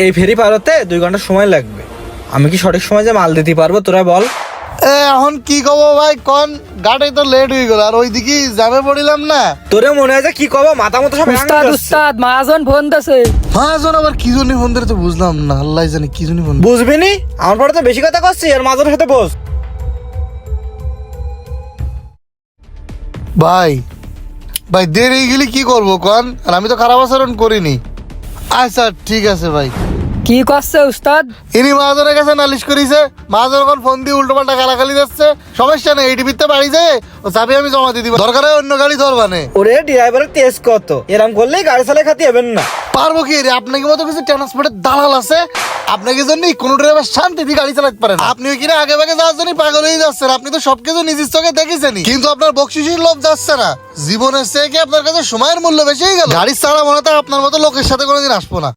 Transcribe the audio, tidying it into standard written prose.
এই ফেরি পার হতে 2 ঘন্টা সময় লাগবে। আমি কি সঠিক সময় যে মাল দিতে পারবো তোরা বল? এখন কি কব ভাই কোন, গাড়ি তো লেট হয়ে গেল আর ওইদিকে যাবে পড়িলাম না। তোরে মনে হয় যে কি কব, মাথা মতো সব উস্তাদ উস্তাদ মহাজন ফোন দিছে। মহাজন আবার কি জন্য ফোন দিতে তো বুঝলাম না, আল্লাহ জানে কি জন্য ফোন। বুঝবি নি, আমার পরে তো বেশি কথা করছি, আর মাঝের সাথে বস। ভাই ভাই দেরি হয়ে গেলে কি করবো কোন, আর আমি তো খারাপ আচরণ করিনি। আচ্ছা ঠিক আছে ভাই। কি করছে উস্তাদ? ইনি মহাজনের কাছে নালিশ করেছে, মহাজন এখন ফোন দিয়ে উল্টো পাল্টা গালাগালি যাচ্ছে। সমস্যা নেই, এই টিভিতে বাড়ি যায় ও চাবি আমি জমা দিয়ে দিব, দরকার হয় অন্য গাড়ি ধরবানে। ওরে ড্রাইভারের তেজ কত, এরম করলেই গাড়ি চালাই খাতে হবেন না। পারবো কি রে, আপনাকে মতো কিছু ট্রান্সপোর্টের দালাল আছে? আপনাকে জন্য কোনো ড্রাইভার শান্তিতে গাড়ি চালাতে পারেন? আপনি কিনা আগে ভাগে যাওয়ার জন্য পাগল হয়ে যাচ্ছেন। আপনি তো সবকিছু নিজের চোখে দেখেছেনই, কিন্তু আপনার বকশিসের লোভ যাচ্ছে না। জীবনের চেয়ে কি আপনার কাছে সময়ের মূল্য বেশি হয়ে গেল? গাড়ি ছাড়া মনে হয় আপনার মতো লোকের সাথে কোনোদিন আসবো না।